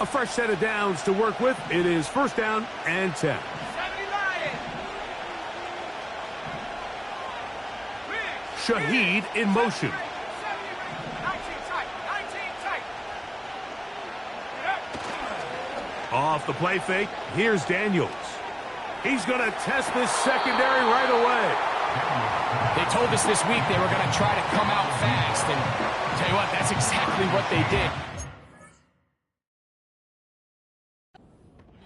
A fresh set of downs to work with. It is first down and 10. Shaheed in motion. Off the play fake, here's Daniels. He's going to test this secondary right away. They told us this week they were going to try to come out fast, and I'll tell you what, that's exactly what they did.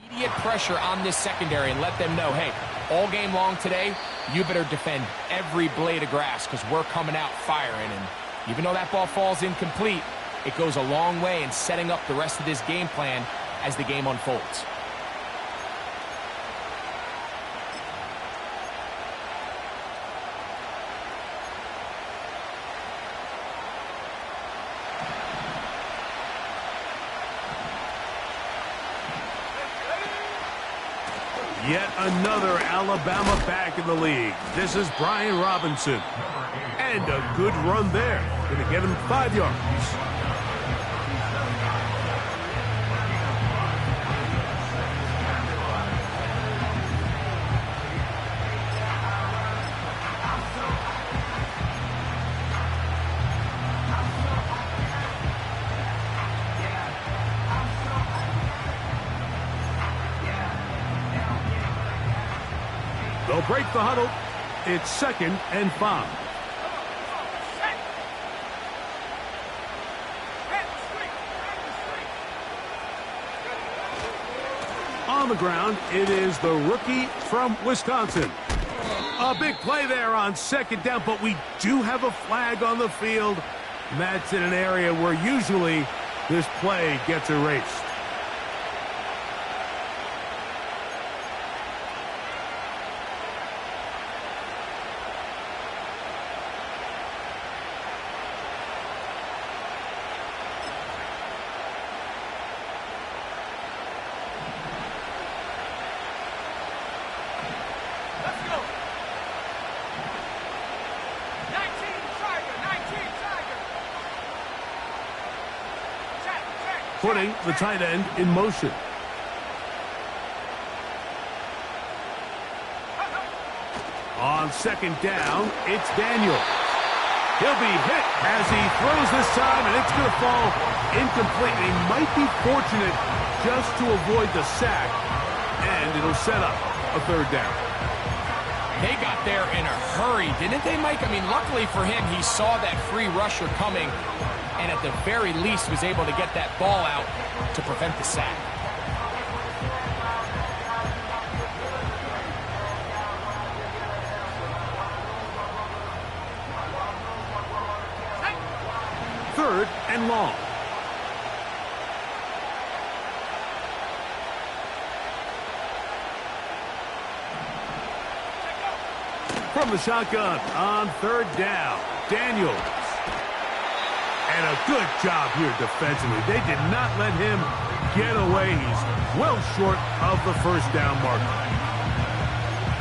Immediate pressure on this secondary and let them know, hey, all game long today, you better defend every blade of grass because we're coming out firing. And even though that ball falls incomplete, it goes a long way in setting up the rest of this game plan as the game unfolds. Yet another Alabama back in the league. This is Brian Robinson. And a good run there. Going to get him 5 yards. They'll break the huddle. It's 2nd and 5. On the ground, it is the rookie from Wisconsin. A big play there on 2nd down, but we do have a flag on the field. And that's in an area where usually this play gets erased. Putting the tight end in motion. On 2nd down, it's Daniel. He'll be hit as he throws this time, and it's going to fall incomplete. He might be fortunate just to avoid the sack, and it'll set up a 3rd down. They got there in a hurry, didn't they, Mike? I mean, luckily for him, he saw that free rusher coming, and at the very least was able to get that ball out to prevent the sack. Third and long. From the shotgun on 3rd down, Daniels. And a good job here defensively. They did not let him get away. He's well short of the 1st down marker.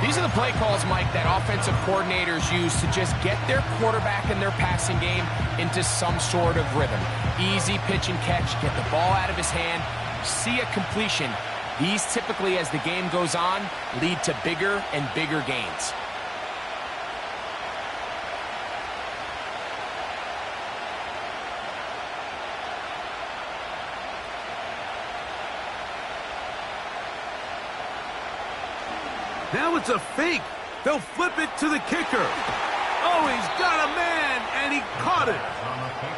These are the play calls, Mike, that offensive coordinators use to just get their quarterback and their passing game into some sort of rhythm. Easy pitch and catch, get the ball out of his hand, see a completion. These typically, as the game goes on, lead to bigger and bigger gains. Now it's a fake. They'll flip it to the kicker. Oh, he's got a man, and he caught it.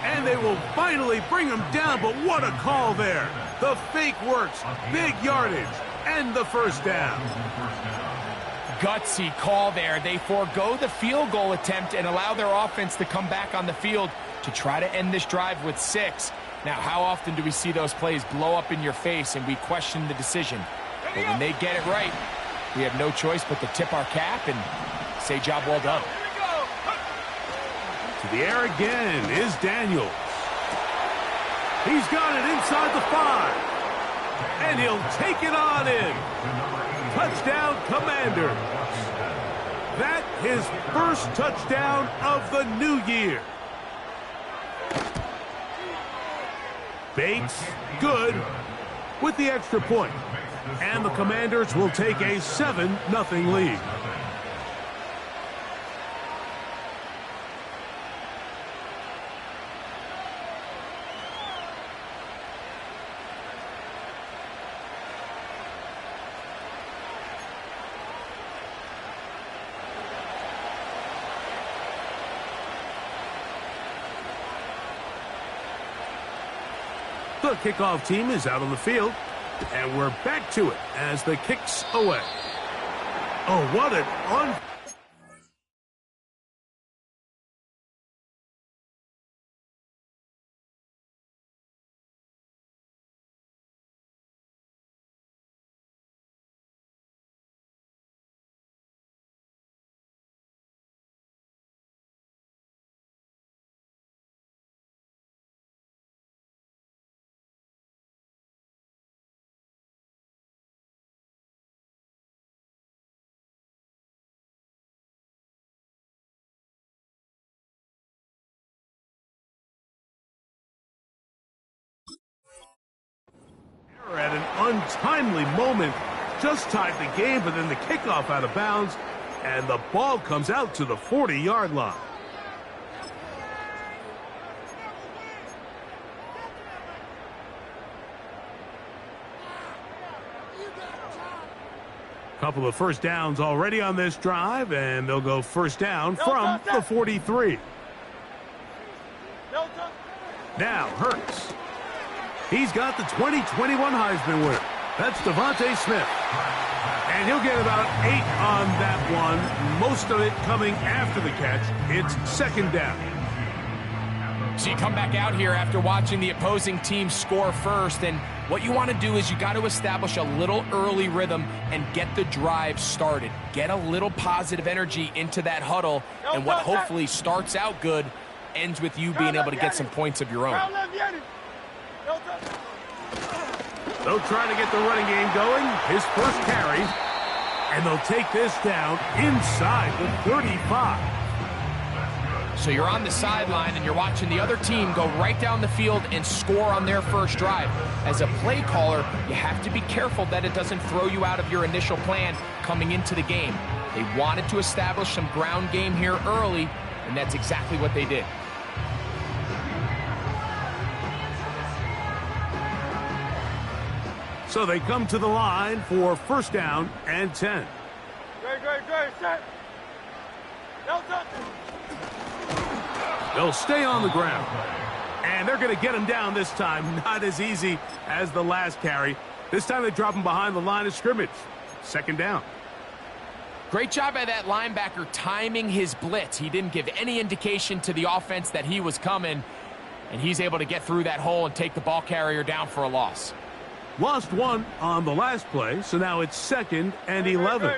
And they will finally bring him down, but what a call there. The fake works, big yardage, and the 1st down. Gutsy call there. They forego the field goal attempt and allow their offense to come back on the field to try to end this drive with 6. Now, how often do we see those plays blow up in your face and we question the decision? But when they get it right, we have no choice but to tip our cap and say job well done. To the air again is Daniels. He's got it inside the 5. And he'll take it on in. Touchdown, Commanders. That his first touchdown of the new year. Bates, good. with the extra point. And the Commanders will take a 7-0 lead. The kickoff team is out on the field, and we're back to it as the kick's away. Oh, what an at an untimely moment, just tied the game, but then the kickoff out of bounds, and the ball comes out to the 40-yard line. Couple of first downs already on this drive, and they'll go first down from the 43. Now Hurts. He's got the 2021 Heisman winner. That's Devontae Smith. And he'll get about 8 on that one, most of it coming after the catch. It's second down. So you come back out here after watching the opposing team score first, and what you want to do is you got to establish a little early rhythm and get the drive started. Get a little positive energy into that huddle, and what hopefully starts out good ends with you being able to get some points of your own. They'll try to get the running game going. His first carry. And they'll take this down inside the 35. So you're on the sideline and you're watching the other team go right down the field and score on their first drive. As a play caller, you have to be careful that it doesn't throw you out of your initial plan coming into the game. They wanted to establish some ground game here early, and that's exactly what they did. So they come to the line for first down and 10. Great, set. They'll stay on the ground. And they're going to get him down this time. Not as easy as the last carry. This time they drop him behind the line of scrimmage. Second down. Great job by that linebacker timing his blitz. He didn't give any indication to the offense that he was coming. And he's able to get through that hole and take the ball carrier down for a loss. Lost one on the last play, so now it's second and 11.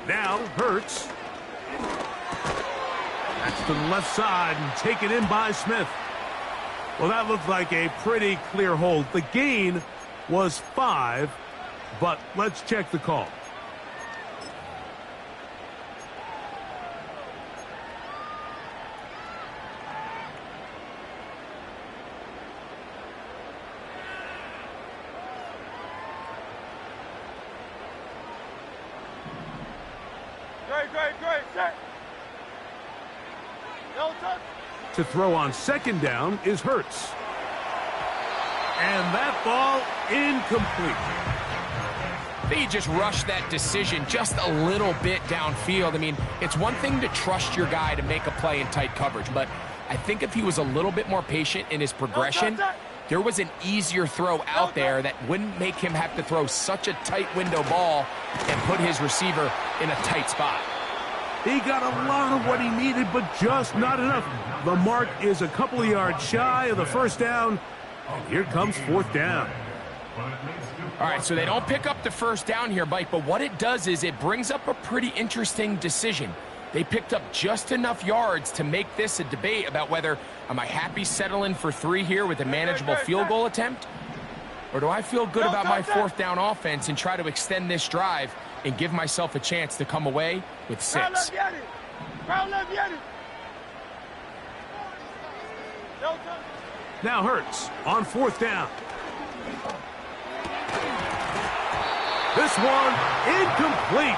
Now Hurts. That's to the left side and taken in by Smith. Well, that looked like a pretty clear hold. The gain was 5, but let's check the call. Great, set. To throw on second down is Hurts. And that ball incomplete. I think he just rushed that decision just a little bit downfield. I mean, it's one thing to trust your guy to make a play in tight coverage, but I think if he was a little bit more patient in his progression, there was an easier throw out there that wouldn't make him have to throw such a tight window ball and put his receiver in a tight spot. He got a lot of what he needed, but just not enough. The mark is a couple of yards shy of the first down. And here comes fourth down. All right, so they don't pick up the first down here, Mike, but what it does is it brings up a pretty interesting decision. They picked up just enough yards to make this a debate about whether, am I happy settling for 3 here with a manageable field goal attempt? Or do I feel good about my fourth down offense and try to extend this drive and give myself a chance to come away with 6? Now Hurts on 4th down. This one incomplete.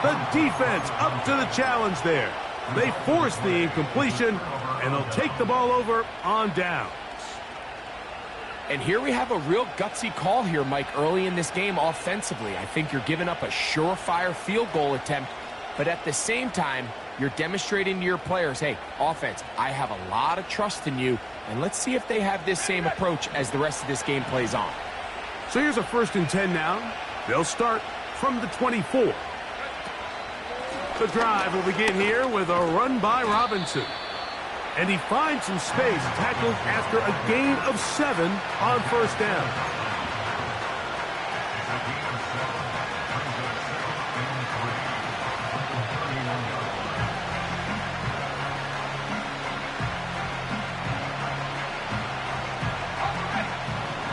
The defense up to the challenge there. They force the incompletion, and they'll take the ball over on downs. And here we have a real gutsy call here, Mike, early in this game offensively. I think you're giving up a surefire field goal attempt, but at the same time, you're demonstrating to your players, hey, offense, I have a lot of trust in you, and let's see if they have this same approach as the rest of this game plays on. So here's a 1st and 10 now. They'll start from the 24. The drive will begin here with a run by Robinson. And he finds some space, tackled after a gain of 7 on 1st down.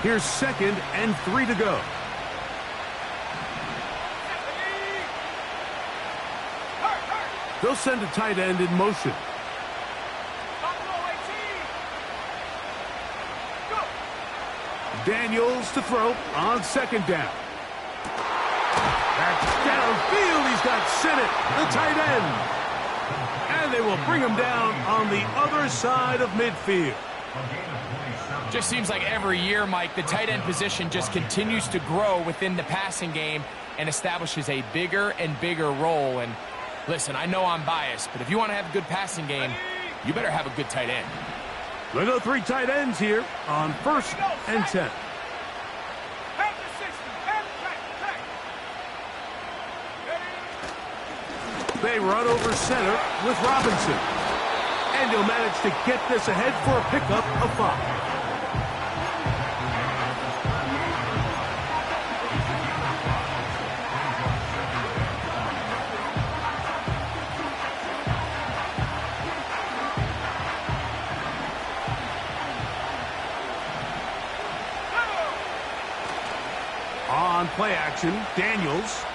Here's 2nd and 3 to go. They'll send a tight end in motion. Daniels to throw on 2nd down. That's downfield. He's got Sinnott, the tight end. And they will bring him down on the other side of midfield. Just seems like every year, Mike, the tight end position just continues to grow within the passing game and establishes a bigger and bigger role. And listen, I know I'm biased, but if you want to have a good passing game, you better have a good tight end. They'll go 3 tight ends here on 1st and 10. They run over center with Robinson. And he'll manage to get this ahead for a pickup of 5. On play action, Daniels.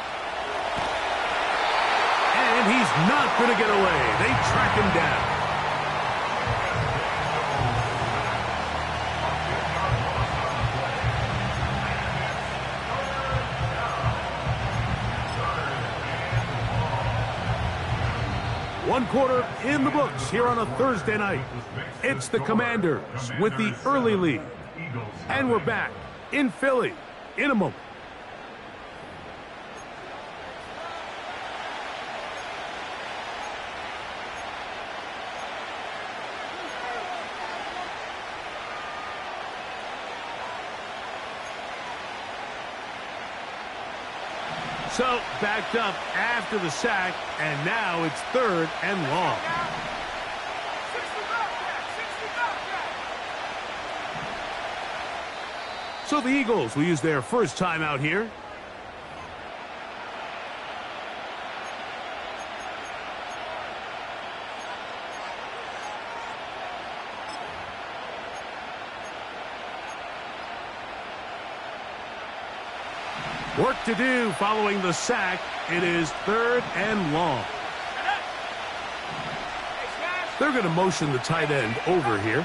And he's not going to get away. They track him down. One quarter in the books here on a Thursday night. It's the Commanders with the early lead. And we're back in Philly in a moment. So, backed up after the sack, and now it's 3rd and long. So the Eagles will use their first timeout here. Work to do following the sack. It is 3rd and long. They're going to motion the tight end over here.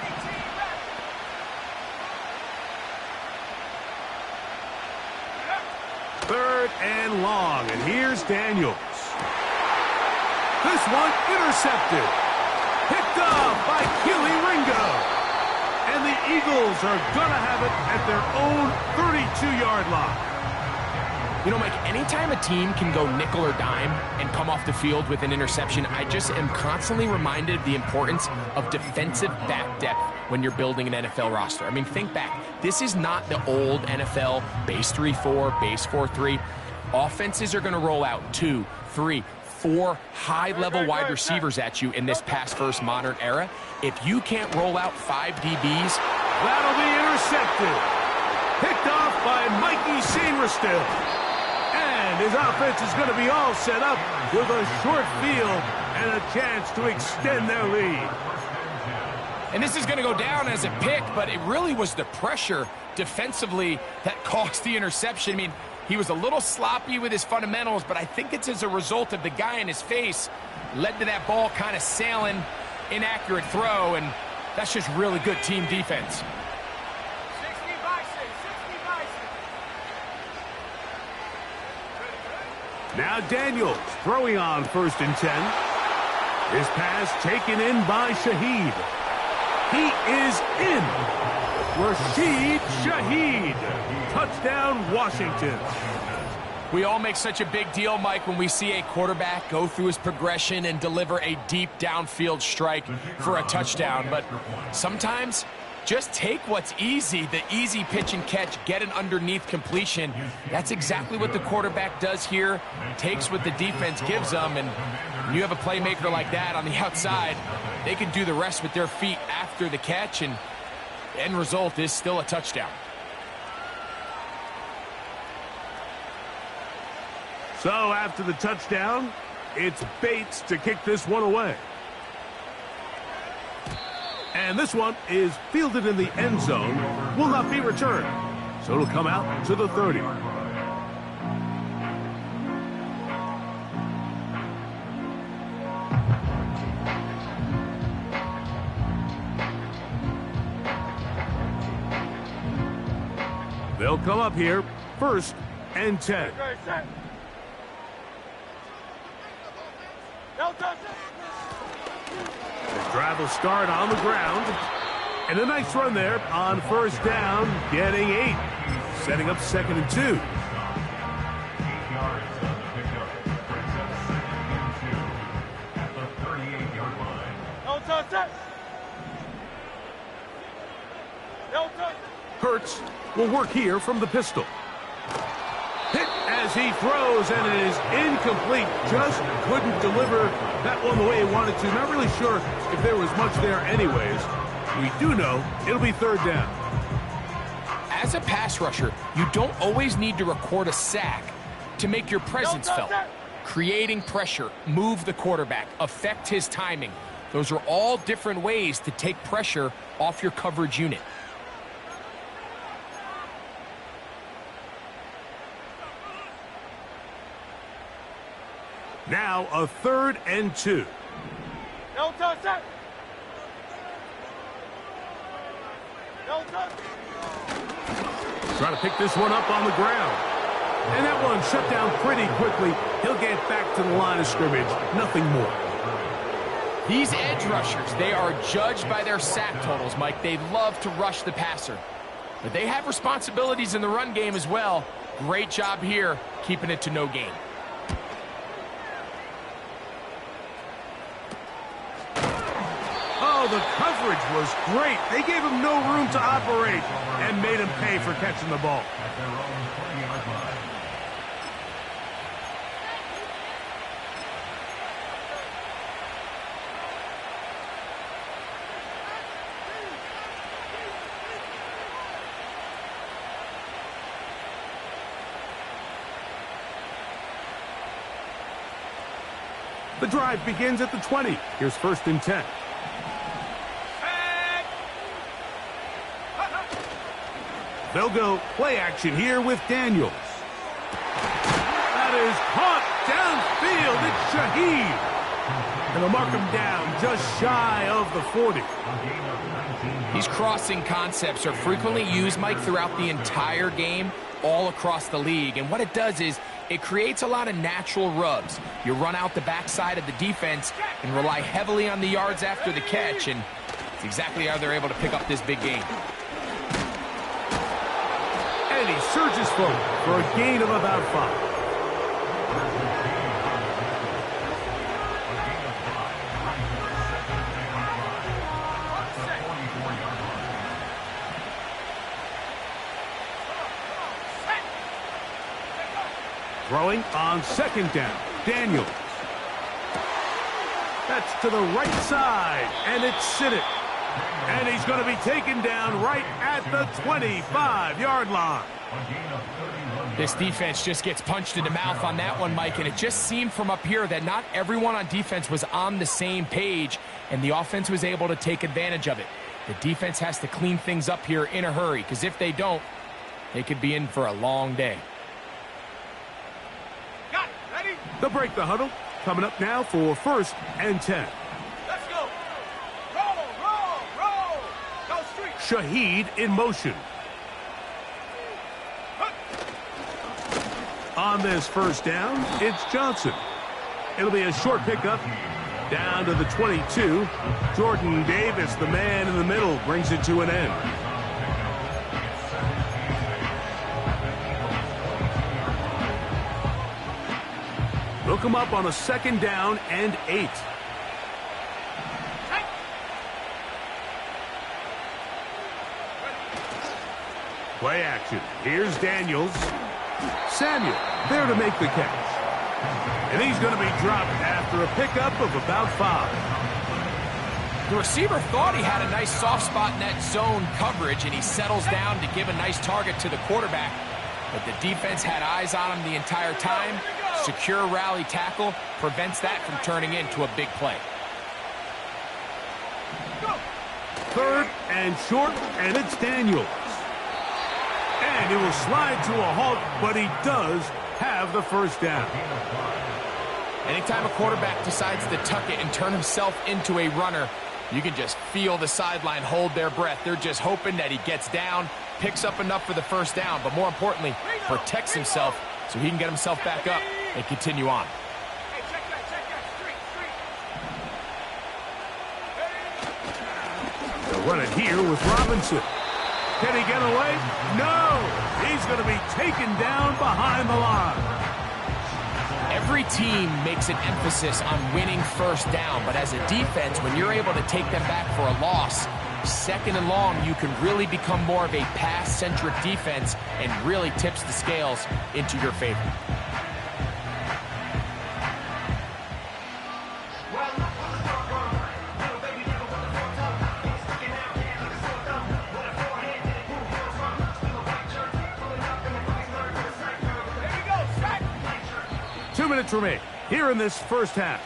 Third and long, and here's Daniels. This one intercepted. Picked up by Keely Ringo. And the Eagles are going to have it at their own 32-yard line. You know, Mike, anytime a team can go nickel or dime and come off the field with an interception, I just am constantly reminded of the importance of defensive back depth when you're building an NFL roster. I mean, think back. This is not the old NFL base 3-4, base 4-3. Offenses are going to roll out 2, 3, 4 high-level wide receivers at you in this pass-first modern era. If you can't roll out 5 DBs, that'll be intercepted. Picked off by Mikey Sainristil. And his offense is going to be all set up with a short field and a chance to extend their lead. And this is going to go down as a pick, but it really was the pressure defensively that caused the interception. I mean, he was a little sloppy with his fundamentals, but I think it's as a result of the guy in his face led to that ball kind of sailing, inaccurate throw, and that's just really good team defense. Now Daniels throwing on 1st and 10. This pass taken in by Shaheed. He is in. Rashid Shaheed. Touchdown, Washington. We all make such a big deal, Mike, when we see a quarterback go through his progression and deliver a deep downfield strike for a touchdown. But sometimes, just take what's easy, the easy pitch and catch, get an underneath completion. That's exactly what the quarterback does here, takes what the defense gives them, and when you have a playmaker like that on the outside, they can do the rest with their feet after the catch, and the end result is still a touchdown. So after the touchdown, it's Bates to kick this one away. And this one is fielded in the end zone, will not be returned. So it'll come out to the 30. They'll come up here, 1st and 10. This drive will start on the ground. And a nice run there on 1st down, getting 8. Setting up 2nd and 2. Hurts will work here from the pistol. Hit as he throws, and it is incomplete. Just couldn't deliver that one the way he wanted to. Not really sure if there was much there anyways. We do know it'll be 3rd down. As a pass rusher, you don't always need to record a sack to make your presence felt. Creating pressure, move the quarterback, affect his timing. Those are all different ways to take pressure off your coverage unit. Now a 3rd and 2. Trying to pick this one up on the ground. And that one shut down pretty quickly. He'll get back to the line of scrimmage. Nothing more. These edge rushers, they are judged by their sack totals, Mike. They love to rush the passer. But they have responsibilities in the run game as well. Great job here, keeping it to no gain. Oh, the coverage was great. They gave him no room to operate and made him pay for catching the ball. The drive begins at the 20. Here's 1st and 10. They'll go play action here with Daniels. That is caught downfield. It's Shaheed. And they'll mark him down just shy of the 40. These crossing concepts are frequently used, Mike, throughout the entire game, all across the league. And what it does is it creates a lot of natural rubs. You run out the backside of the defense and rely heavily on the yards after the catch, and it's exactly how they're able to pick up this big game. And he surges forward for a gain of about 5. Throwing on 2nd down, Daniels. That's to the right side, and it's Sinnott. And he's going to be taken down right at the 25-yard line. This defense just gets punched in the mouth on that one, Mike, and it just seemed from up here that not everyone on defense was on the same page, and the offense was able to take advantage of it. The defense has to clean things up here in a hurry, because if they don't, they could be in for a long day. They'll break the huddle. Coming up now for 1st and 10. Let's go. Roll. Go street. Shaheed in motion. On this first down, it's Johnson. It'll be a short pickup down to the 22. Jordan Davis, the man in the middle, brings it to an end. Look him up on a 2nd down and 8. Play action. Here's Daniels. Samuel there to make the catch. And he's going to be dropped after a pickup of about 5. The receiver thought he had a nice soft spot in that zone coverage, and he settles down to give a nice target to the quarterback. But the defense had eyes on him the entire time. Secure rally tackle prevents that from turning into a big play. 3rd and short, and it's Daniels. And he will slide to a halt, but he does have the first down. Anytime a quarterback decides to tuck it and turn himself into a runner, you can just feel the sideline hold their breath. They're just hoping that he gets down, picks up enough for the first down, but more importantly, protects himself so he can get himself back up and continue on. Hey, check that, street. They'll run it here with Robinson. Can he get away? No! He's going to be taken down behind the line. Every team makes an emphasis on winning first down, but as a defense, when you're able to take them back for a loss, 2nd and long, you can really become more of a pass-centric defense and really tips the scales into your favor. There you go, sack. 2 minutes remain here in this first half.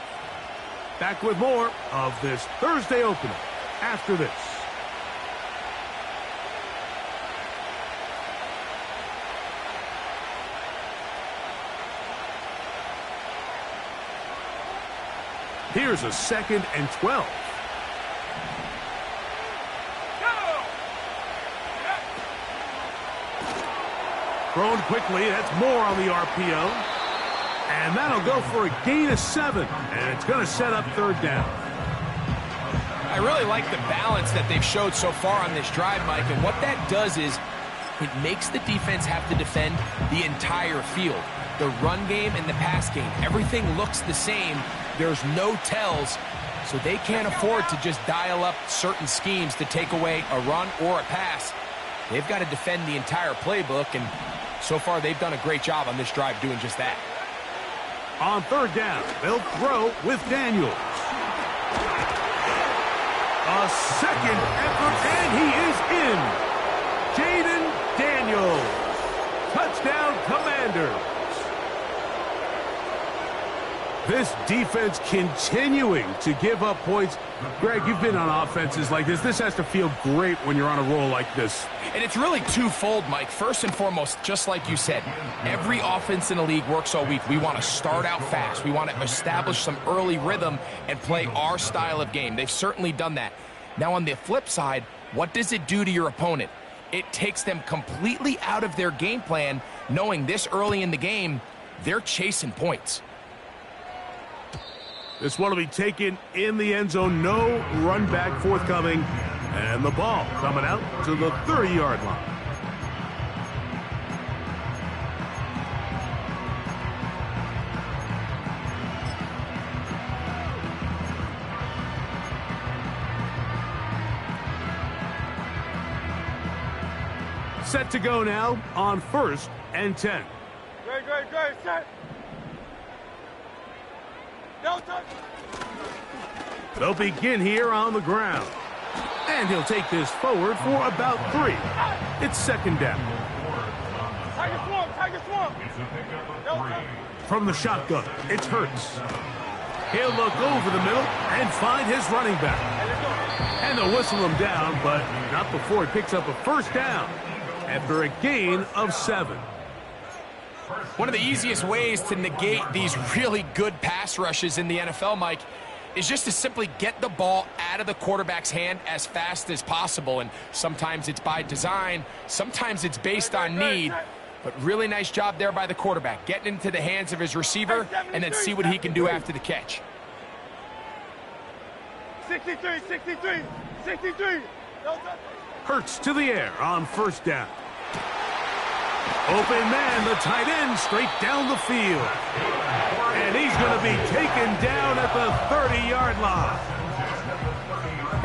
Back with more of this Thursday opener after this. Here's a 2nd and 12. Thrown quickly. That's more on the RPO. And that'll go for a gain of 7. And it's going to set up 3rd down. I really like the balance that they've showed so far on this drive, Mike, and what that does is it makes the defense have to defend the entire field. The run game and the pass game, everything looks the same. There's no tells, so they can't afford to just dial up certain schemes to take away a run or a pass. They've got to defend the entire playbook, and so far they've done a great job on this drive doing just that. On 3rd down, they'll throw with Daniels. A 2nd effort, and he is in. Jaden Daniels. Touchdown, Commanders. This defense continuing to give up points. Greg, you've been on offenses like this. This has to feel great when you're on a roll like this. And it's really twofold, Mike. First and foremost, just like you said, every offense in the league works all week. We want to start out fast. We want to establish some early rhythm and play our style of game. They've certainly done that. Now, on the flip side, what does it do to your opponent? It takes them completely out of their game plan, knowing this early in the game, they're chasing points. This one will be taken in the end zone. No run back forthcoming. And the ball coming out to the 30-yard line. Set to go now on 1st and 10. Great, set. No touch. They'll begin here on the ground. And he'll take this forward for about 3. It's 2nd down. Tiger swamp. No touch. From the shotgun, it's Hurts. He'll look over the middle and find his running back. And they'll whistle him down, but not before he picks up a first down after a gain of 7. One of the easiest ways to negate these really good pass rushes in the NFL, Mike, is just to simply get the ball out of the quarterback's hand as fast as possible. And sometimes it's by design, sometimes it's based on need. But really nice job there by the quarterback, getting into the hands of his receiver and then see what he can do after the catch. 63, 63, 63. No touch. Hurts to the air on first down. Open man, the tight end, straight down the field. And he's going to be taken down at the 30-yard line.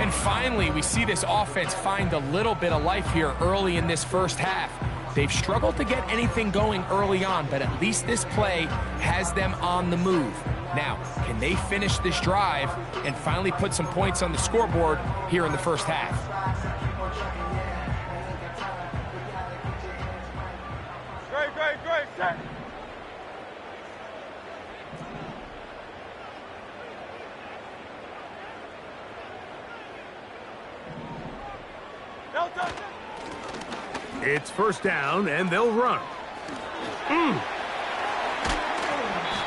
And finally, we see this offense find a little bit of life here early in this first half. They've struggled to get anything going early on, but at least this play has them on the move. Now, can they finish this drive and finally put some points on the scoreboard here in the first half? Great, set. No touch. It's first down, and they'll run.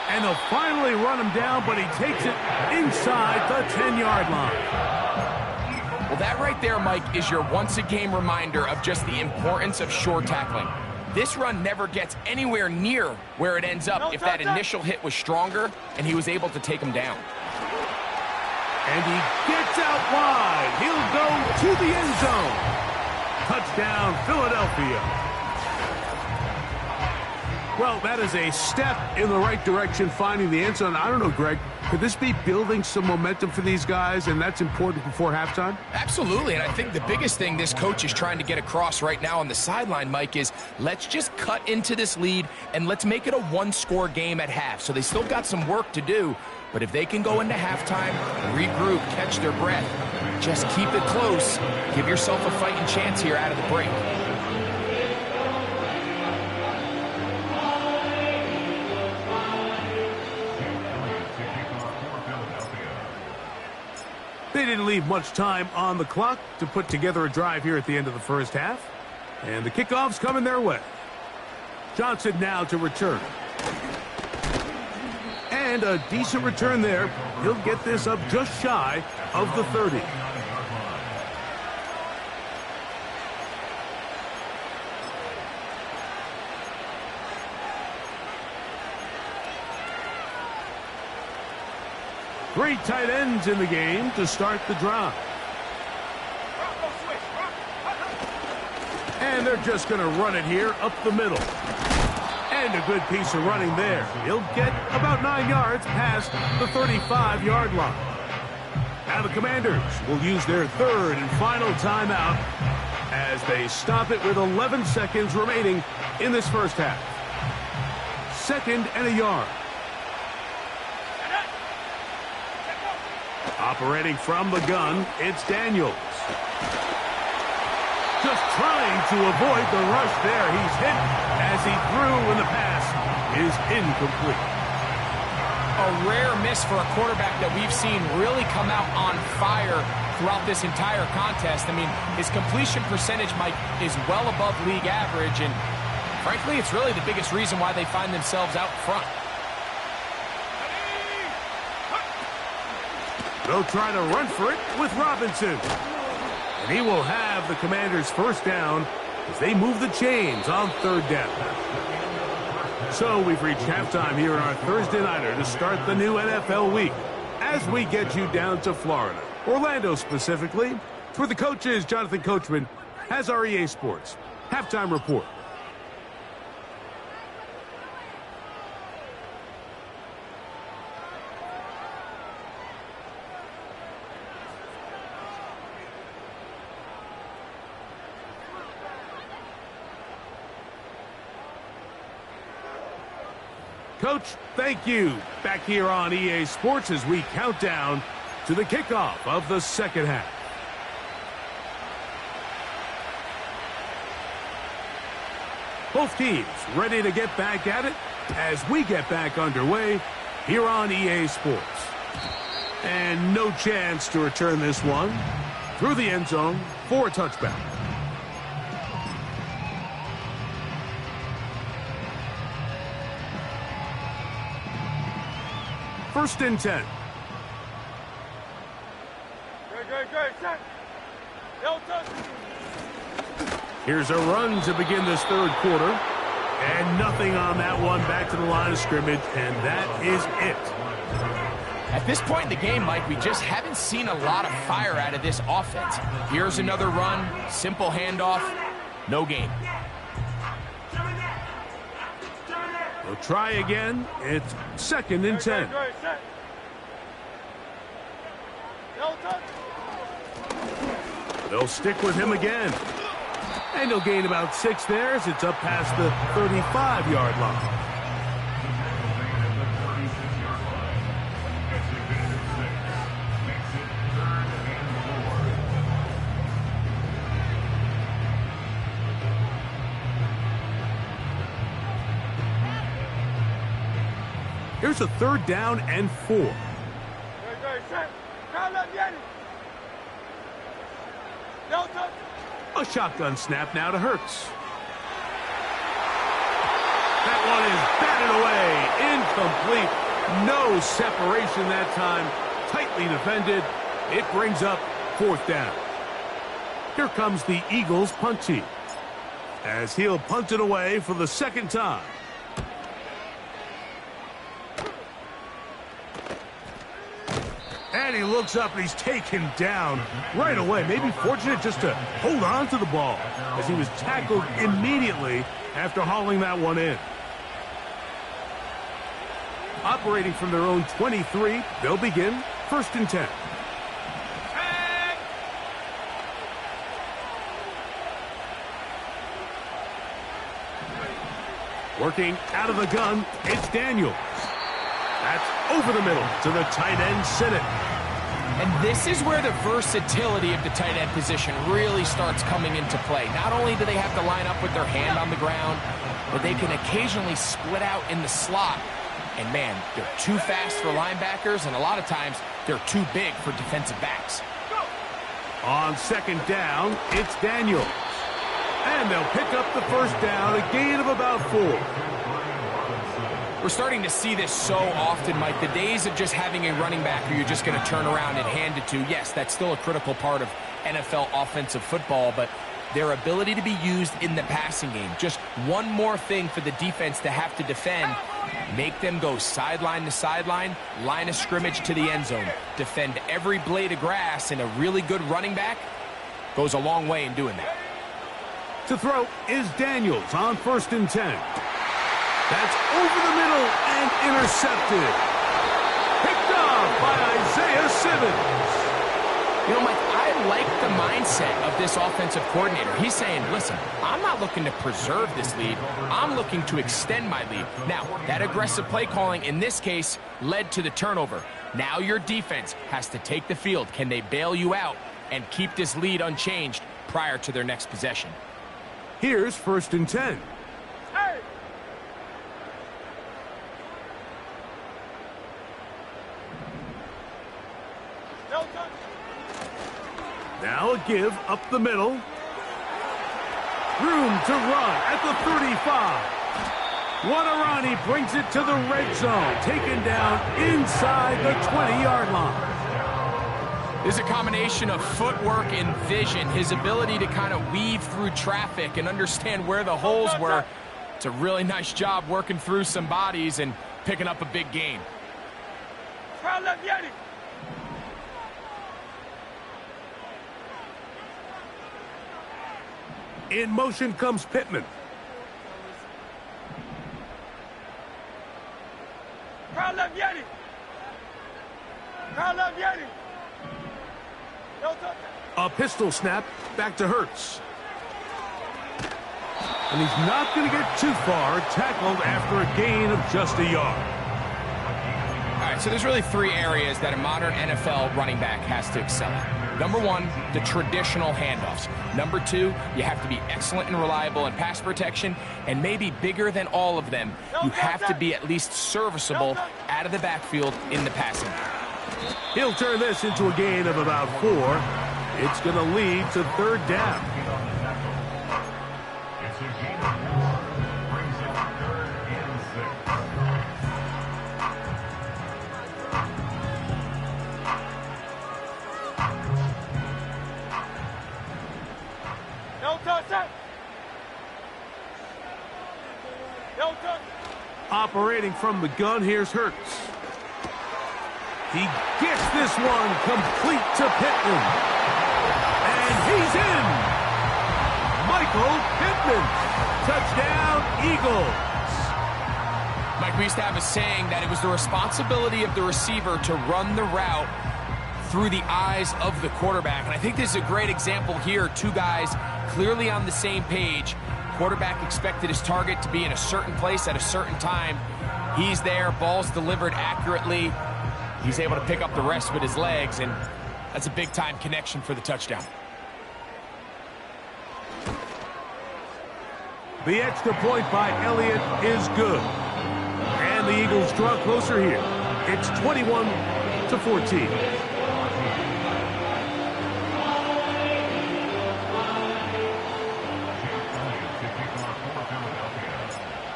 And they'll finally run him down, but he takes it inside the 10-yard line. Well, that right there, Mike, is your once-a-game reminder of just the importance of short tackling. This run never gets anywhere near where it ends up if that initial hit was stronger and he was able to take him down. And he gets out wide. He'll go to the end zone. Touchdown, Philadelphia. Well, that is a step in the right direction, finding the end zone. I don't know, Greg, could this be building some momentum for these guys, and that's important before halftime? Absolutely, and I think the biggest thing this coach is trying to get across right now on the sideline, Mike, is let's just cut into this lead, and let's make it a one-score game at half. So they still got some work to do, but if they can go into halftime, regroup, catch their breath, just keep it close, give yourself a fighting chance here out of the break. They didn't leave much time on the clock to put together a drive here at the end of the first half. And the kickoff's coming their way. Johnson now to return. And a decent return there. He'll get this up just shy of the 30. Great tight ends in the game to start the drive. And they're just going to run it here up the middle. And a good piece of running there. He'll get about 9 yards past the 35-yard line. Now the Commanders will use their third and final timeout as they stop it with 11 seconds remaining in this first half. 2nd and a yard. Operating from the gun, it's Daniels. Just trying to avoid the rush there. He's hit as he threw and the pass is incomplete. A rare miss for a quarterback that we've seen really come out on fire throughout this entire contest. I mean, his completion percentage, Mike, is well above league average, and frankly, it's really the biggest reason why they find themselves out front. They'll try to run for it with Robinson. And he will have the Commanders' first down as they move the chains on 3rd down. So we've reached halftime here in our Thursday Nighter to start the new NFL week. As we get you down to Florida, Orlando specifically, for the coaches, Jonathan Coachman has our EA Sports halftime report. Coach, thank you. Back here on EA Sports as we count down to the kickoff of the second half. Both teams ready to get back at it as we get back underway here on EA Sports. And no chance to return this one through the end zone for a touchback. First and 10. Great, set. No touch. Here's a run to begin this third quarter. And nothing on that one, back to the line of scrimmage, and that is it. At this point in the game, Mike, we just haven't seen a lot of fire out of this offense. Here's another run, simple handoff, no gain. They'll try again. It's 2nd and 10. They'll stick with him again. And he'll gain about 6 there as it's up past the 35-yard line. Here's a 3rd down and 4. A shotgun snap now to Hurts. That one is batted away. Incomplete. No separation that time. Tightly defended. It brings up 4th down. Here comes the Eagles punt team, as he'll punt it away for the 2nd time. And he looks up and he's taken down right away. Maybe fortunate just to hold on to the ball, as he was tackled immediately after hauling that one in. Operating from their own 23, they'll begin 1st and 10. Working out of the gun, it's Daniels. That's over the middle to the tight end, Sinnott. And this is where the versatility of the tight end position really starts coming into play. Not only do they have to line up with their hand on the ground, but they can occasionally split out in the slot. And man, they're too fast for linebackers, and a lot of times they're too big for defensive backs. On 2nd down, it's Daniels. And they'll pick up the 1st down, a gain of about 4. We're starting to see this so often, Mike. The days of just having a running back who you're just going to turn around and hand it to, yes, that's still a critical part of NFL offensive football, but their ability to be used in the passing game, just one more thing for the defense to have to defend, make them go sideline to sideline, line of scrimmage to the end zone, defend every blade of grass, and a really good running back goes a long way in doing that. To throw is Daniels on 1st and 10. That's over the middle and intercepted. Picked off by Isaiah Simmons. You know, Mike, I like the mindset of this offensive coordinator. He's saying, listen, I'm not looking to preserve this lead. I'm looking to extend my lead. Now, that aggressive play calling in this case led to the turnover. Now your defense has to take the field. Can they bail you out and keep this lead unchanged prior to their next possession? Here's 1st and 10. Now a give up the middle. Room to run at the 35. Guarani brings it to the red zone. Taken down inside the 20-yard line. There's a combination of footwork and vision, his ability to kind of weave through traffic and understand where the holes were. It's a really nice job working through some bodies and picking up a big gain. In motion comes Pittman. A pistol snap back to Hurts. And he's not going to get too far, tackled after a gain of just a yard. All right, so there's really 3 areas that a modern NFL running back has to excel at. Number 1, the traditional handoffs. Number 2, you have to be excellent and reliable in pass protection. And maybe bigger than all of them, you have to be at least serviceable out of the backfield in the passing game. He'll turn this into a gain of about 4. It's going to lead to 3rd down. Operating from the gun, here's Hurts. He gets this one complete to Pittman. And he's in! Michael Pittman. Touchdown, Eagles. Mike, we used to have a saying that it was the responsibility of the receiver to run the route through the eyes of the quarterback. And I think this is a great example here. Two guys clearly on the same page. Quarterback expected his target to be in a certain place at a certain time. He's there, ball's delivered accurately. He's able to pick up the rest with his legs, and that's a big-time connection for the touchdown. The extra point by Elliott is good. And the Eagles draw closer here. It's 21-14.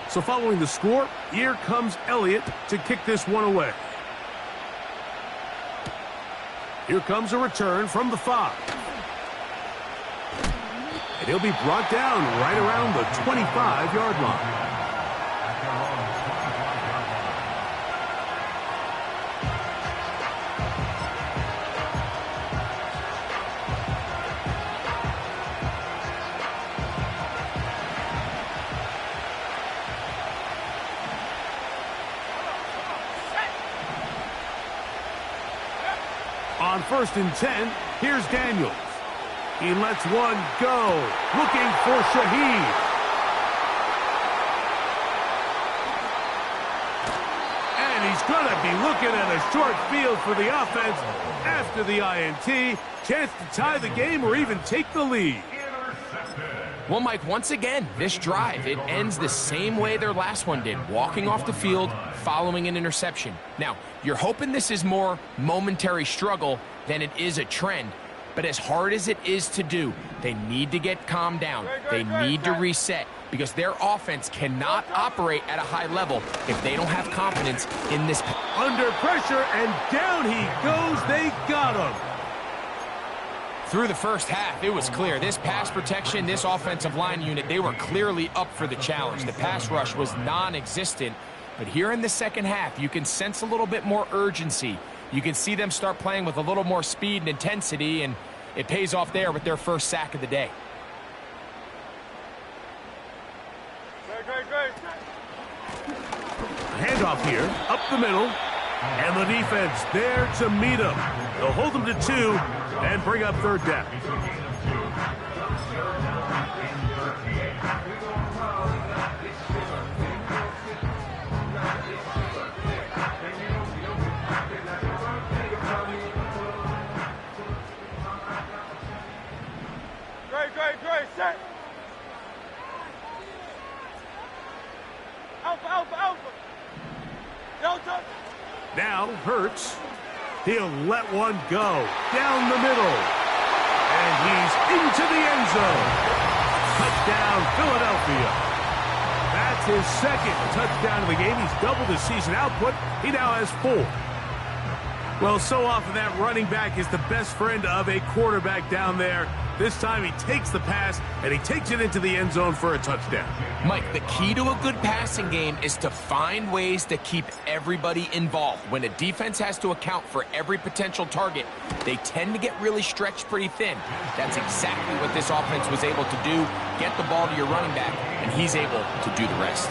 So following the score, here comes Elliott to kick this one away. Here comes a return from the 5. And he'll be brought down right around the 25-yard line. On 1st and 10, here's Daniels. He lets one go, looking for Shaheed. And he's going to be looking at a short field for the offense after the INT. Chance to tie the game or even take the lead. Well, Mike, once again, this drive, it ends the same way their last one did, walking off the field, following an interception. Now, you're hoping this is more momentary struggle than it is a trend, but as hard as it is to do, they need to get calmed down. They need to reset because their offense cannot operate at a high level if they don't have confidence in this. Under pressure, and down he goes. They got him. Through the first half, it was clear. This pass protection, this offensive line unit, they were clearly up for the challenge. The pass rush was non-existent. But here in the second half, you can sense a little bit more urgency. You can see them start playing with a little more speed and intensity, and it pays off there with their first sack of the day. Handoff here, up the middle, and the defense there to meet him. They'll hold him to 2 and bring up 3rd down. Great, set. Alpha. Delta. Now Hurts. He'll let one go down the middle. And he's into the end zone. Touchdown, Philadelphia. That's his 2nd touchdown of the game. He's doubled his season output. He now has 4. Well, so often that running back is the best friend of a quarterback down there. This time he takes the pass, and he takes it into the end zone for a touchdown. Mike, the key to a good passing game is to find ways to keep everybody involved. When a defense has to account for every potential target, they tend to get really stretched pretty thin. That's exactly what this offense was able to do. Get the ball to your running back, and he's able to do the rest.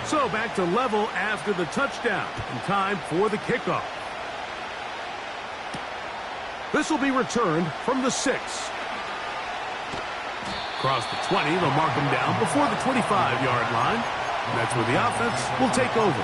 So back to level after the touchdown, and time for the kickoff. This will be returned from the 6. Across the 20, they'll mark him down before the 25-yard line. And that's where the offense will take over.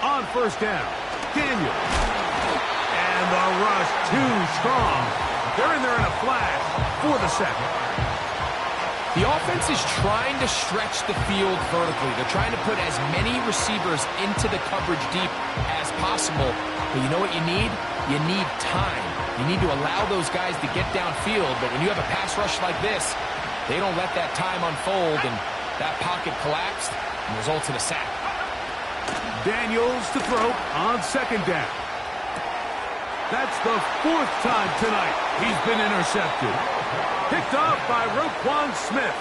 On 1st down, Daniel. And the rush too strong. They're in there in a flash for the 2nd. The offense is trying to stretch the field vertically. They're trying to put as many receivers into the coverage deep as possible. But you know what you need? You need time. You need to allow those guys to get downfield. But when you have a pass rush like this, they don't let that time unfold, and that pocket collapsed and results in a sack. Daniels to throw on second down. That's the 4th time tonight he's been intercepted. Picked off by Roquan Smith.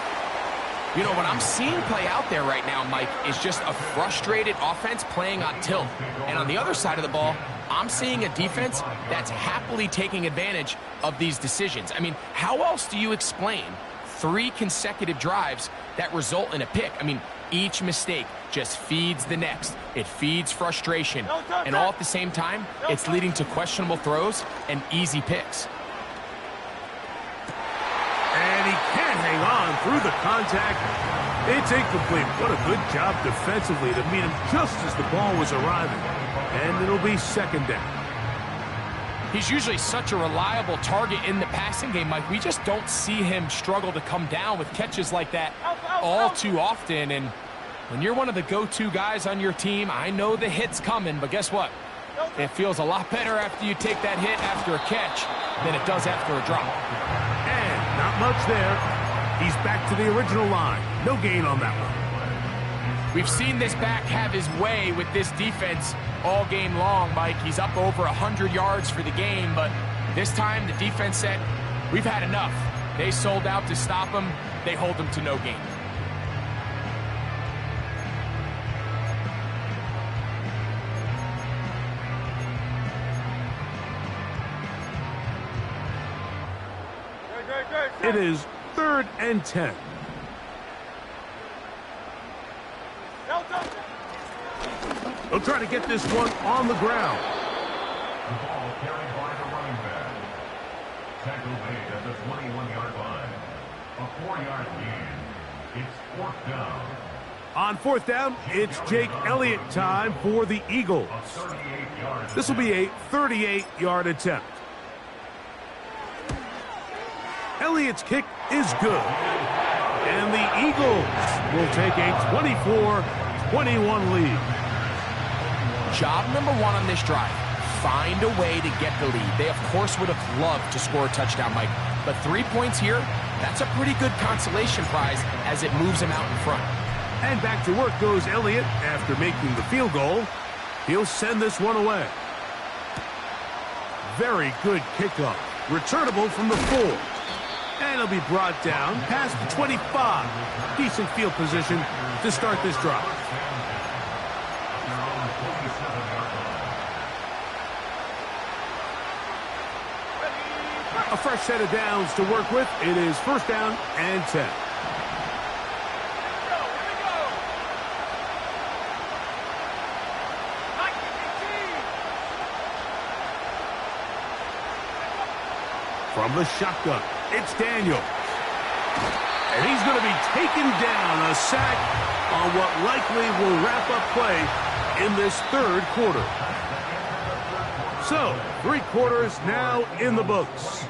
You know, what I'm seeing play out there right now, Mike, is just a frustrated offense playing on tilt. And on the other side of the ball, I'm seeing a defense that's happily taking advantage of these decisions. I mean, how else do you explain 3 consecutive drives that result in a pick? I mean, each mistake just feeds the next. It feeds frustration. And all at the same time, it's leading to questionable throws and easy picks. And he can't hang on through the contact. It's incomplete. What a good job defensively to meet him just as the ball was arriving. And it'll be second down. He's usually such a reliable target in the passing game, Mike. We just don't see him struggle to come down with catches like that all too often. And when you're one of the go-to guys on your team, I know the hit's coming, but guess what? It feels a lot better after you take that hit after a catch than it does after a drop. And not much there. He's back to the original line. No gain on that one. We've seen this back have his way with this defense all game long, Mike. He's up over 100 yards for the game, but this time the defense said, we've had enough. They sold out to stop him. They hold him to no gain. It is 3rd and 10. They'll try to get this one on the ground. The ball carried by the running back. Tackle made at the 21-yard line. A 4-yard gain. It's 4th down. On 4th down, it's Jake Elliott time for the Eagles. This will be a 38-yard attempt. Elliott's kick is good. And the Eagles will take a 24-21 lead. Job number 1 on this drive, find a way to get the lead. They, of course, would have loved to score a touchdown, Mike. But 3 points here, that's a pretty good consolation prize as it moves him out in front. And back to work goes Elliott after making the field goal. He'll send this one away. Very good kickoff. Returnable from the 4. And he'll be brought down past the 25. Decent field position to start this drive. A fresh set of downs to work with. It is 1st down and 10. From the shotgun, it's Daniels. And he's going to be taken down, a sack on what likely will wrap up play in this 3rd quarter. So, 3 quarters now in the books.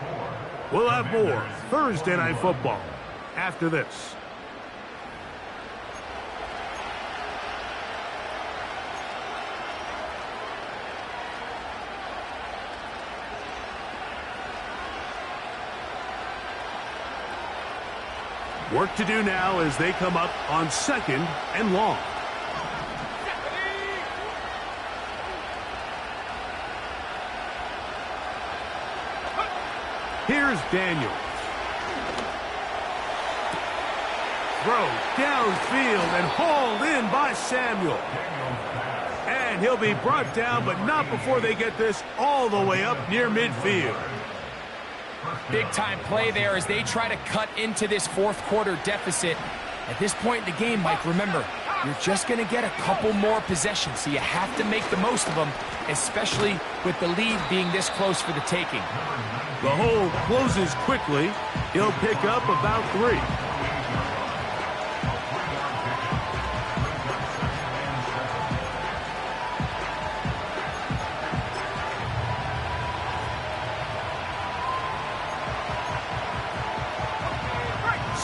We'll have more Thursday Night Football after this. Work to do now as they come up on 2nd and long. Here's Daniels. Throw downfield and hauled in by Samuel. And he'll be brought down, but not before they get this all the way up near midfield. Big-time play there as they try to cut into this 4th quarter deficit. At this point in the game, Mike, remember, you're just going to get a couple more possessions, so you have to make the most of them, especially with the lead being this close for the taking. The hole closes quickly. He'll pick up about 3.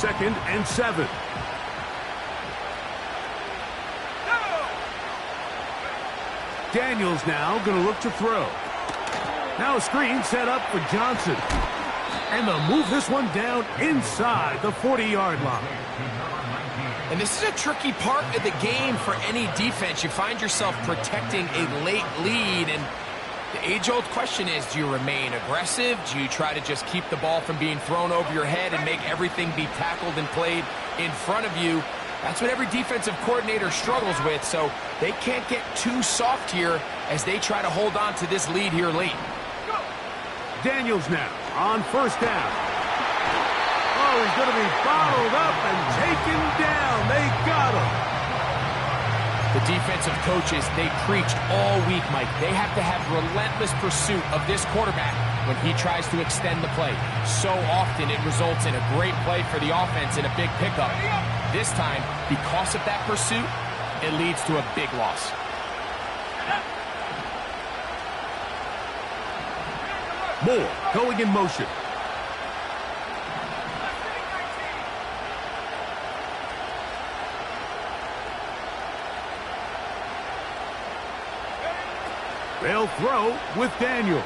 2nd and 7. Daniels now going to look to throw. Now a screen set up for Johnson. And they'll move this one down inside the 40-yard line. And this is a tricky part of the game for any defense. You find yourself protecting a late lead, and the age-old question is, do you remain aggressive? Do you try to just keep the ball from being thrown over your head and make everything be tackled and played in front of you? That's what every defensive coordinator struggles with, so they can't get too soft here as they try to hold on to this lead here late. Daniels now on 1st down. Oh, he's going to be bottled up and taken down. They got him. The defensive coaches, they preached all week, Mike. They have to have relentless pursuit of this quarterback when he tries to extend the play. So often it results in a great play for the offense and a big pickup. This time, because of that pursuit, it leads to a big loss. Moore going in motion. They'll throw with Daniels.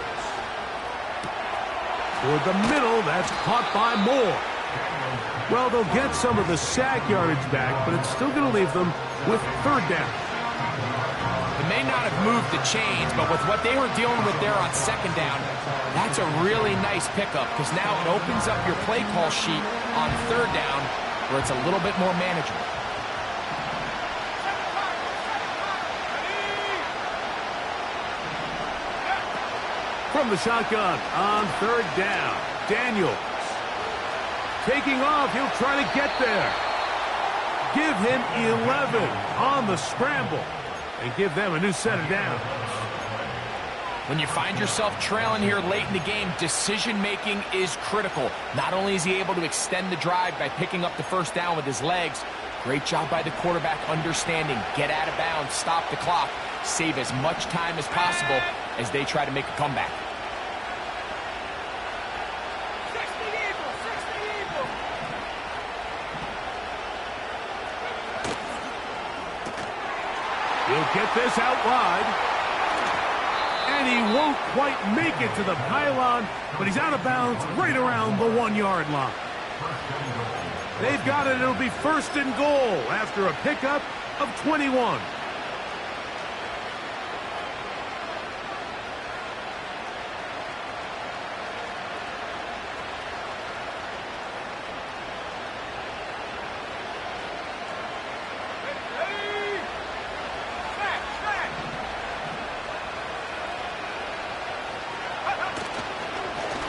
Toward the middle, that's caught by Moore. Well, they'll get some of the sack yardage back, but it's still going to leave them with 3rd down. It may not have moved the chains, but with what they were dealing with there on 2nd down, that's a really nice pickup because now it opens up your play call sheet on 3rd down where it's a little bit more manageable. From the shotgun on 3rd down, Daniels. Taking off, he'll try to get there. Give him 11 on the scramble and give them a new set of downs. When you find yourself trailing here late in the game, decision-making is critical. Not only is he able to extend the drive by picking up the 1st down with his legs, great job by the quarterback understanding, get out of bounds, stop the clock, save as much time as possible as they try to make a comeback. He'll get this out wide. And he won't quite make it to the pylon, but he's out of bounds right around the 1-yard line. They've got it. It'll be 1st and goal after a pickup of 21.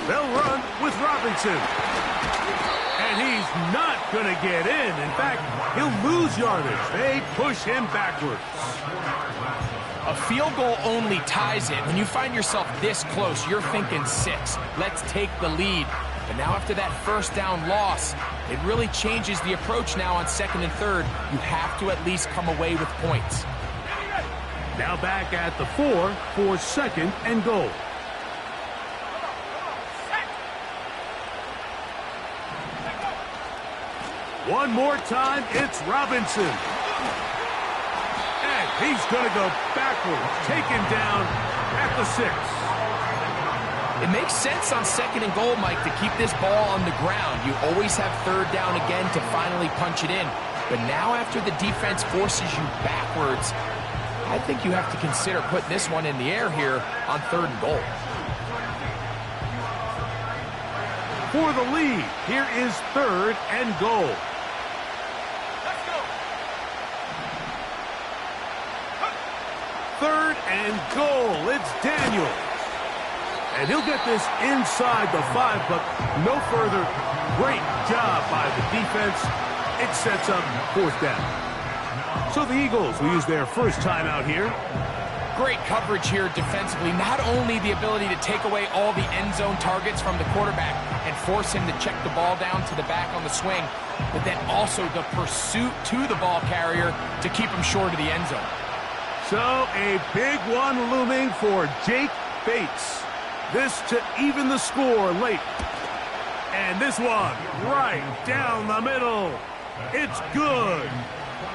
They'll run with Robinson. And he's not going to get in. In fact, he'll lose yardage. They push him backwards. A field goal only ties it. When you find yourself this close, you're thinking 6. Let's take the lead. But now after that 1st down loss, it really changes the approach now on 2nd and 3rd. You have to at least come away with points. Now back at the 4 for 2nd and goal. One more time, it's Robinson. And he's going to go backwards, taken down at the 6. It makes sense on 2nd and goal, Mike, to keep this ball on the ground. You always have 3rd down again to finally punch it in. But now after the defense forces you backwards, I think you have to consider putting this one in the air here on 3rd and goal. For the lead, here is 3rd and goal. 3rd and goal. It's Daniels. And he'll get this inside the 5, but no further. Great job by the defense. It sets up 4th down. So the Eagles will use their first timeout here. Great coverage here defensively. Not only the ability to take away all the end zone targets from the quarterback and force him to check the ball down to the back on the swing, but then also the pursuit to the ball carrier to keep him short of the end zone. So a big one looming for Jake Bates. This to even the score late. And this one right down the middle. It's good.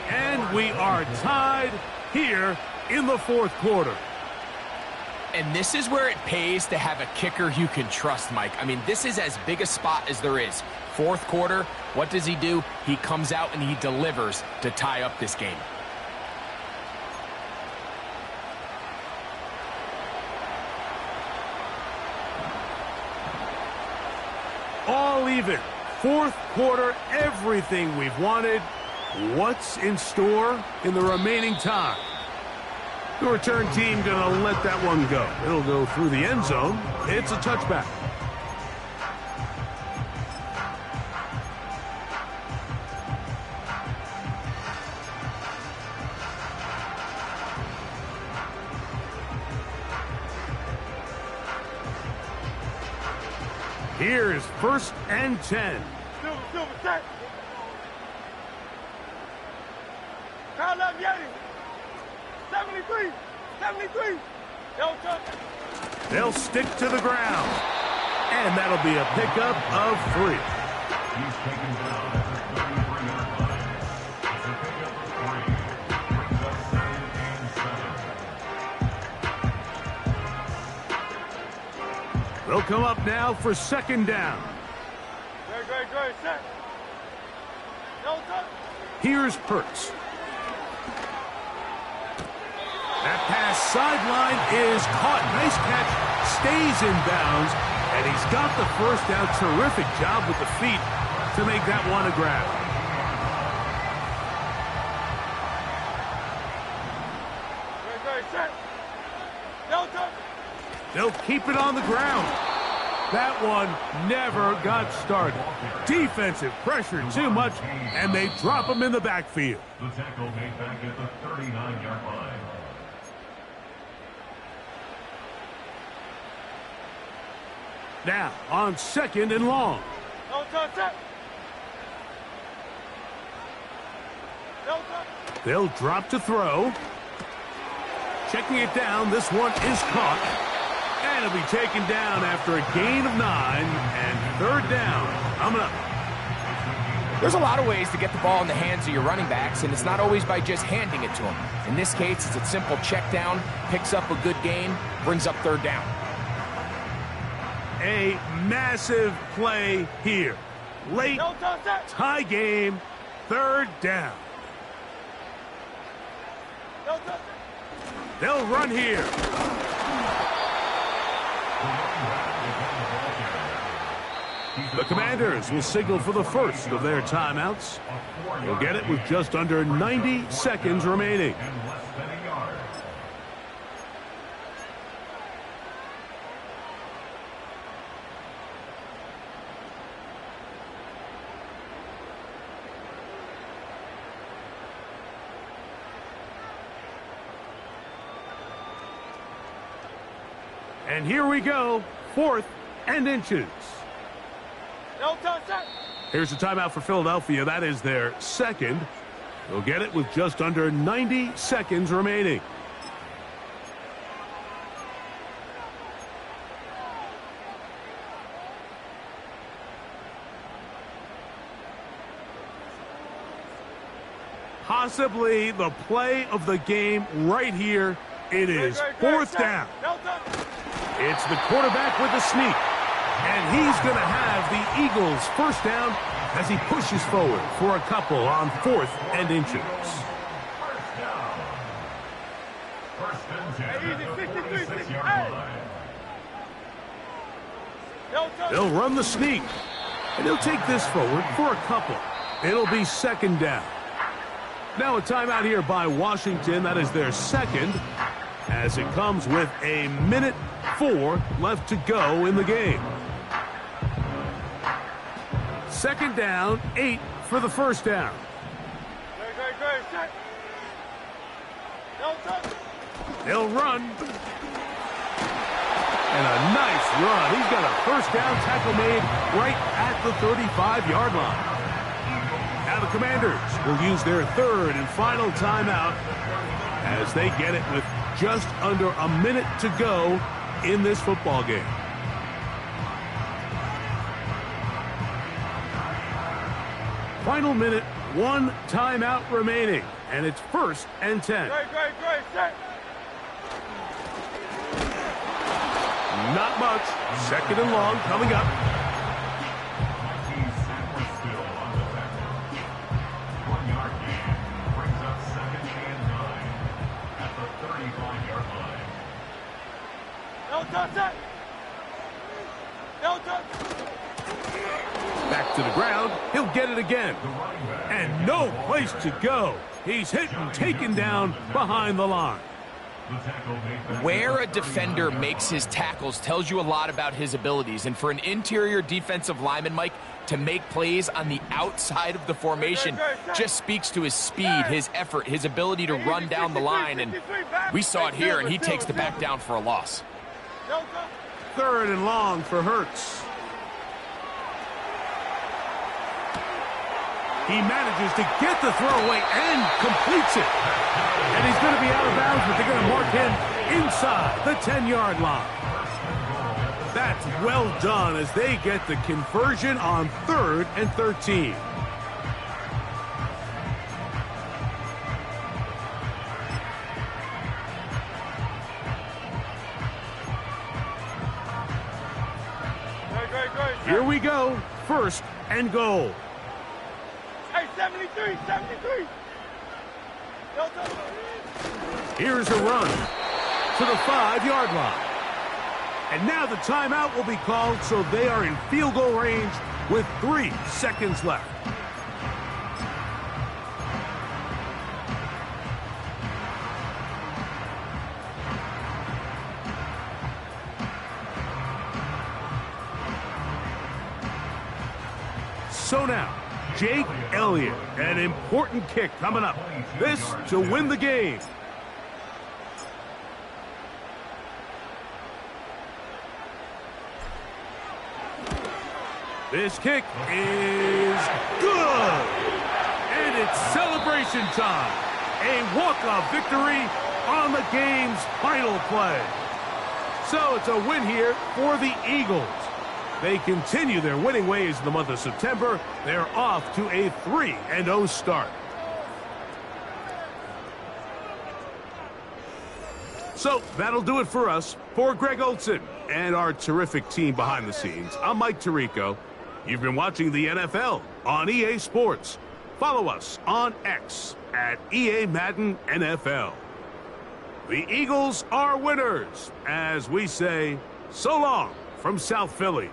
And we are tied here in the fourth quarter. And this is where it pays to have a kicker you can trust, Mike. I mean, this is as big a spot as there is. Fourth quarter, what does he do? He comes out and he delivers to tie up this game. All even. Fourth quarter, everything we've wanted. What's in store in the remaining time? The return team going to let that one go. It'll go through the end zone. It's a touchback. Here's 1st and 10. Silver, set. Kyle up, Yeti. 73. Don't touch. They'll stick to the ground. And that'll be a pickup of 3. He's taken down at the 33-yard line. It's a pickup of 3. Brings up 2nd and 7. They'll come up now for 2nd down. Great, set. Don't touch. Here's Perks. That pass sideline is caught. Nice catch. Stays in bounds. And he's got the first down. Terrific job with the feet to make that one a grab. Great, set. Don't touch. They'll keep it on the ground. That one never got started. Defensive pressure too much, and they drop him in the backfield. The tackle made back at the 39-yard line. Now, on 2nd and long. Don't touch it. Don't touch. They'll drop to throw. Checking it down, this one is caught. And it'll be taken down after a gain of 9, and 3rd down coming up. There's a lot of ways to get the ball in the hands of your running backs, and it's not always by just handing it to them. In this case, it's a simple check down, picks up a good gain, brings up 3rd down. A massive play here. Late tie game, 3rd down. They'll run here. The Commanders will signal for the first of their timeouts. They'll get it with just under 90 seconds remaining. And here we go, 4th and inches. Here's a timeout for Philadelphia. That is their 2nd. They'll get it with just under 90 seconds remaining. Possibly the play of the game right here. It is 4th down. It's the quarterback with the sneak. And he's going to have the Eagles' 1st down as he pushes forward for a couple on 4th and inches. 1st down. 1st and 10 at the 46-yard line. They'll run the sneak. And he'll take this forward for a couple. It'll be 2nd down. Now a timeout here by Washington. That is their 2nd. As it comes with a minute 4 left to go in the game. 2nd down, 8 for the 1st down. They'll run. And a nice run. He's got a 1st down tackle made right at the 35-yard line. Now the Commanders will use their 3rd and final timeout as they get it with just under a minute to go in this football game. Final minute, 1 timeout remaining, and it's 1st and 10. Great, set. Not much. 2nd and long coming up. Still on the tackle. 1-yard gain brings up 2nd and 9 at the 35-yard line. No touch it. No touch. Back to the ground. He'll get it again. And no place to go. He's hit and taken down behind the line. Where a defender makes his tackles tells you a lot about his abilities. And for an interior defensive lineman, Mike, to make plays on the outside of the formation just speaks to his speed, his effort, his ability to run down the line. And we saw it here, and he takes the back down for a loss. 3rd and long for Hurts. He manages to get the throw away and completes it. And he's going to be out of bounds, but they're going to mark him inside the 10-yard line. That's well done as they get the conversion on 3rd and 13. Here we go. 1st and goal. Hey, 73. No touch. Here's a run to the 5-yard line. And now the timeout will be called, so they are in field goal range with 3 seconds left. So now, Jake Elliott, an important kick coming up. This to win the game. This kick is good. And it's celebration time. A walk-off victory on the game's final play. So it's a win here for the Eagles. They continue their winning ways in the month of September. They're off to a 3-0 start. So that'll do it for us. For Greg Olson and our terrific team behind the scenes, I'm Mike Tirico. You've been watching the NFL on EA Sports. Follow us on X at EA Madden NFL. The Eagles are winners, as we say, so long from South Philly.